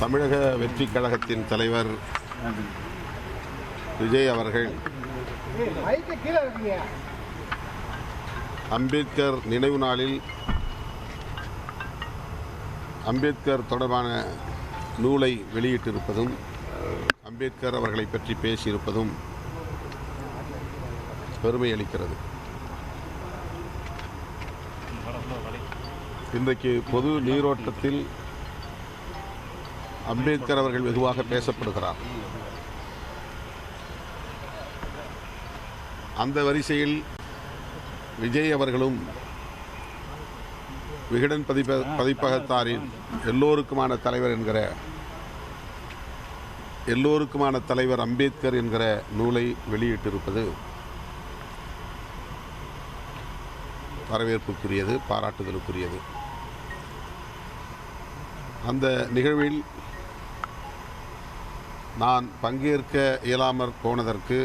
தமிழக வெற்றிக் கழகத்தின் தலைவர் விஜய் அவர்கள் அம்பேத்கர் நினைவு நாளில் அம்பேத்கர் தொடர்பான நூலை வெளியிட்டிருப்பதும் அம்பேத்கர் அவர்களை பற்றி பேசியிருப்பதும் பெருமை அளிக்கிறது. இன்றைக்கு பொது நீரோட்டத்தில் அம்பேத்கர் அவர்கள் வெகுவாக பேசப்படுகிறார். அந்த வரிசையில் விஜய் அவர்களும் விகடன் பதிப்பகத்தாரின் எல்லோருக்குமான தலைவர் அம்பேத்கர் என்கிற நூலை வெளியிட்டிருப்பது வரவேற்புக்குரியது, பாராட்டுதலுக்குரியது. அந்த நிகழ்வில் நான் பங்கேற்க இயலாமற் போனதற்கு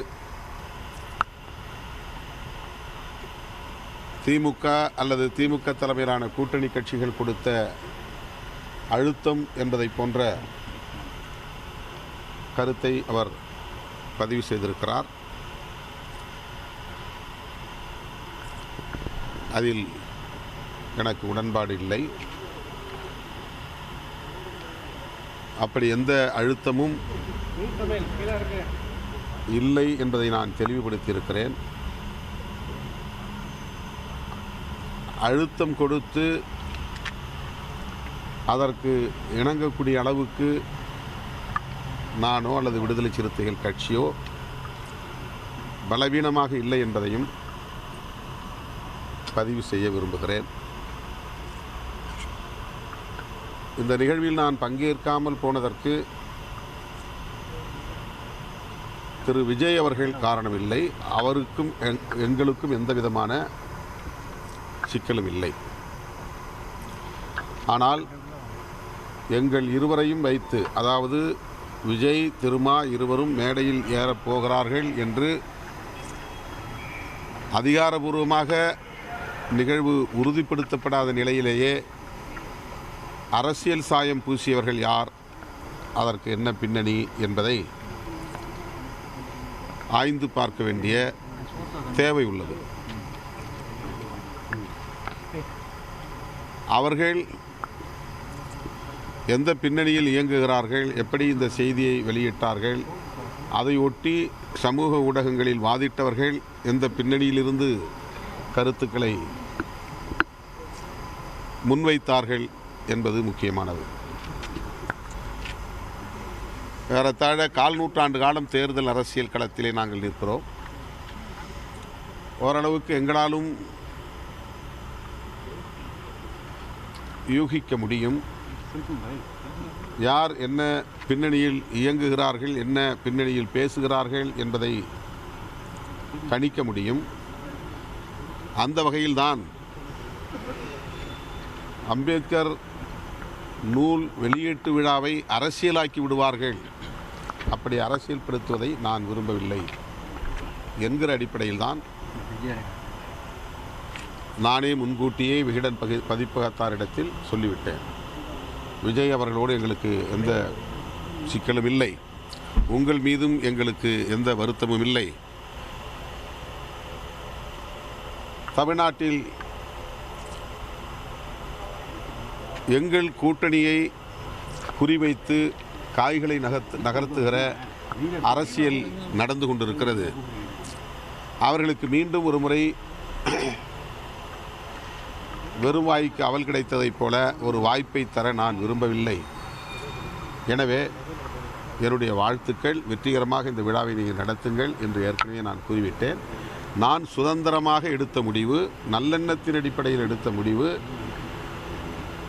திமுக அல்லது திமுக தலைமையிலான கூட்டணி கட்சிகள் கொடுத்த அழுத்தம் என்பதை போன்ற கருத்தை அவர் பதிவு செய்திருக்கிறார். அதில் எனக்கு உடன்பாடு இல்லை. அப்படி எந்த அழுத்தமும் இல்லை என்பதை நான் தெளிவுபடுத்தியிருக்கிறேன். அழுத்தம் கொடுத்து அதற்கு இணங்கக்கூடிய அளவுக்கு நானோ அல்லது விடுதலை சிறுத்தைகள் கட்சியோ பலவீனமாக இல்லை என்பதையும் பதிவு செய்ய விரும்புகிறேன். இந்த நிகழ்வில் நான் பங்கேற்காமல் போனதற்கு திரு விஜய் அவர்கள் காரணமில்லை. அவருக்கும் எங்களுக்கும் எந்த விதமான சிக்கலும் இல்லை. ஆனால் எங்கள் இருவரையும் வைத்து, அதாவது விஜய் திருமா இருவரும் மேடையில் ஏறப்போகிறார்கள் என்று அதிகாரபூர்வமாக நிகழ்வு உறுதிப்படுத்தப்படாத நிலையிலேயே அரசியல் சாயம் பூசியவர்கள் யார், அதற்கு என்ன பின்னணி என்பதை ஆய்ந்து பார்க்க வேண்டிய தேவை உள்ளது. அவர்கள் எந்த பின்னணியில் இயங்குகிறார்கள், எப்படி இந்த செய்தியை வெளியிட்டார்கள், அதை ஒட்டி சமூக ஊடகங்களில் வாதிட்டவர்கள் எந்த பின்னணியிலிருந்து கருத்துக்களை முன்வைத்தார்கள் என்பது முக்கியமானது. ஏறத்தாழ 1/4 நூற்றாண்டு காலம் தேர்தல் அரசியல் களத்திலே நாங்கள் நிற்கிறோம். ஓரளவுக்கு எங்களாலும் யூகிக்க முடியும் யார் என்ன பின்னணியில் இயங்குகிறார்கள், என்ன பின்னணியில் பேசுகிறார்கள் என்பதை கணிக்க முடியும். அந்த வகையில்தான் அம்பேத்கர் நூல் வெளியீட்டு விழாவை அரசியலாக்கி விடுவார்கள், அப்படி அரசியல்படுத்துவதை நான் விரும்பவில்லை என்கிற அடிப்படையில் தான் நானே முன்கூட்டியே விகடன் பதிப்பகத்தாரிடத்தில் சொல்லிவிட்டேன். விஜய் அவர்களோடு எங்களுக்கு எந்த சிக்கலும் இல்லை, உங்கள் மீதும் எங்களுக்கு எந்த வருத்தமும் இல்லை. தமிழ்நாட்டில் எங்கள் கூட்டணியை குறிவைத்து காய்களை நகர்த்துகிற அரசியல் நடந்து கொண்டிருக்கிறது. அவர்களுக்கு மீண்டும் ஒரு முறை வெறும் வாய்க்கு அவல் கிடைத்ததைப் போல ஒரு வாய்ப்பை தர நான் விரும்பவில்லை. எனவே என்னுடைய வாழ்த்துக்கள், வெற்றிகரமாக இந்த விழாவை நீங்கள் நடத்துங்கள் என்று ஏற்கனவே நான் கூறிவிட்டேன். நான் சுதந்திரமாக எடுத்த முடிவு, நல்லெண்ணத்தின் அடிப்படையில் எடுத்த முடிவு,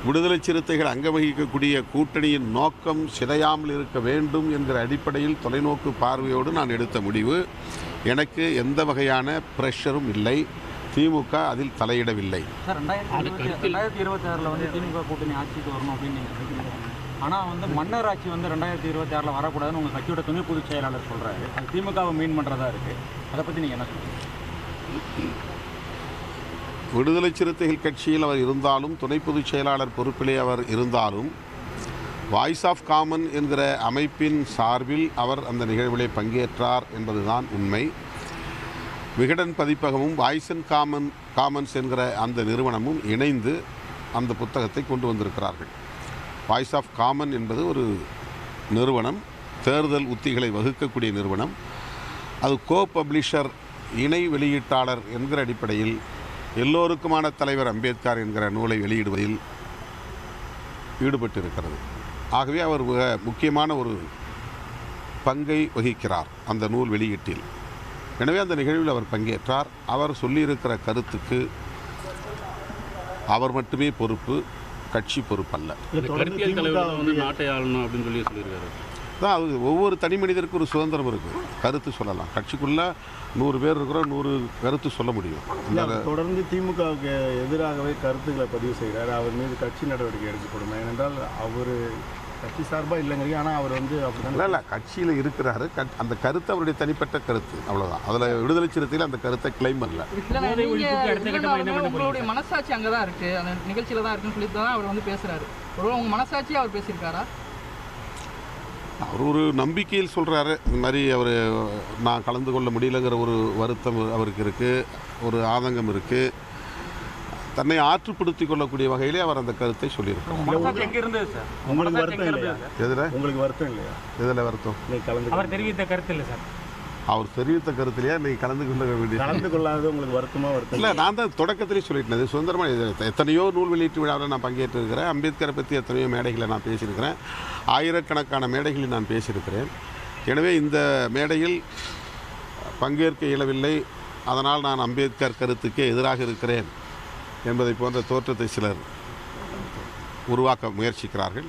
விடுதலை சிறுத்தைகள் அங்கம் வகிக்கக்கூடிய கூட்டணியின் நோக்கம் சிதையாமல் இருக்க வேண்டும் என்கிற அடிப்படையில் தொலைநோக்கு பார்வையோடு நான் எடுத்த முடிவு. எனக்கு எந்த வகையான ப்ரெஷரும் இல்லை. திமுக அதில் தலையிடவில்லை. சார், 2026 வந்து திமுக கூட்டணி ஆட்சிக்கு வரணும் அப்படின்னு நீங்கள் நினைக்கிறீங்க. ஆனால் வந்து மன்னர் ஆட்சி வந்து 2026 வரக்கூடாதுன்னு உங்கள் கட்சியோட துணை பொதுச் செயலாளர் சொல்கிறாரு. அது திமுகவை மீன் பண்ணுறதா இருக்குது. அதை பற்றி நீங்கள் என்ன சொல்லுங்கள்? விடுதலை சிறுத்தைகள் கட்சியில் அவர் இருந்தாலும், துணை பொதுச் செயலாளர் பொறுப்பிலே அவர் இருந்தாலும், வாய்ஸ் ஆஃப் காமன் என்கிற அமைப்பின் சார்பில் அவர் அந்த நிகழ்விலே பங்கேற்றார் என்பதுதான் உண்மை. விகடன் பதிப்பகமும் வாய்ஸ் அண்ட் காமன்ஸ் என்கிற அந்த நிறுவனமும் இணைந்து அந்த புத்தகத்தை கொண்டு வந்திருக்கிறார்கள். வாய்ஸ் ஆஃப் காமன் என்பது ஒரு நிறுவனம், தேர்தல் உத்திகளை வகுக்கக்கூடிய நிறுவனம். அது கோ பப்ளிஷர், இணை வெளியீட்டாளர் என்கிற அடிப்படையில் எல்லோருக்குமான தலைவர் அம்பேத்கர் என்கிற நூலை வெளியிடுவதில் ஈடுபட்டிருக்கிறது. ஆகவே அவர் முக்கியமான ஒரு பங்கை வகிக்கிறார் அந்த நூல் வெளியீட்டில். எனவே அந்த நிகழ்வில் அவர் பங்கேற்றார். அவர் சொல்லியிருக்கிற கருத்துக்கு அவர் மட்டுமே பொறுப்பு, கட்சி பொறுப்பல்ல. நாட்டை ஆளணும் அப்படின்னு சொல்லி சொல்லியிருக்காரு. தான் அது ஒவ்வொரு தனி மனிதருக்கும் ஒரு சுதந்திரம் இருக்குது, கருத்து சொல்லலாம். கட்சிக்குள்ளே 100 பேர் இருக்கிறோம், 100 கருத்து சொல்ல முடியும். தொடர்ந்து திமுகவுக்கு எதிராகவே கருத்துக்களை பதிவு செய்கிறார். அவர் மீது கட்சி நடவடிக்கை எடுக்கப்படும். ஏனென்றால் அவர் கட்சி சார்பாக இல்லைங்கிறீங்க, ஆனால் அவர் அப்படி இல்லை கட்சியில் இருக்கிறாரு. அந்த கருத்து அவருடைய தனிப்பட்ட கருத்து, அவ்வளோதான். அதில் விடுதலை சிறுத்தையில் அந்த கருத்தை கிளைம் பண்ணல. உங்களுடைய மனசாட்சி அங்கே தான் இருக்குது, அந்த நிகழ்ச்சியில் தான் இருக்குன்னு சொல்லி தான் அவர் வந்து பேசுகிறாரு. ஒருவேளை உங்கள் மனசாட்சியை அவர் பேசியிருக்காரா? அவர் ஒரு நம்பிக்கையில் சொல்கிறாரு. இந்த மாதிரி அவர் நான் கலந்து கொள்ள முடியலைங்கிற ஒரு வருத்தம் அவருக்கு இருக்குது, ஒரு ஆதங்கம் இருக்குது. தன்னை ஆற்றுப்படுத்திக் கொள்ளக்கூடிய வகையிலே அவர் அந்த கருத்தை சொல்லியிருக்கார். உங்களுக்கு வருத்தம் இல்லையா? எதில் உங்களுக்கு வருத்தம் இல்லையா? எதில் வருத்தம்? அவர் தெரிவித்த கருத்து இல்லை சார். அவர் தெரிவித்த கருத்துலையா நீங்கள் கலந்து கொள்ள வேண்டிய கலந்து கொள்ளாதது உங்களுக்கு வருத்தமாக வருத்தம் இல்லை. நான் தான் தொடக்கத்திலே சொல்லிட்டேன், சுதந்திரமாக எத்தனையோ நூல் வெளியீட்டு விழாவில் நான் பங்கேற்றிருக்கிறேன். அம்பேத்கரை பற்றி எத்தனையோ மேடைகளை நான் பேசியிருக்கிறேன், ஆயிரக்கணக்கான மேடைகளில் நான் பேசியிருக்கிறேன். எனவே இந்த மேடையில் பங்கேற்க இயலவில்லை, அதனால் நான் அம்பேத்கர் கருத்துக்கே எதிராக இருக்கிறேன் என்பதை போன்ற தோற்றத்தை சிலர் உருவாக்க முயற்சிக்கிறார்கள்.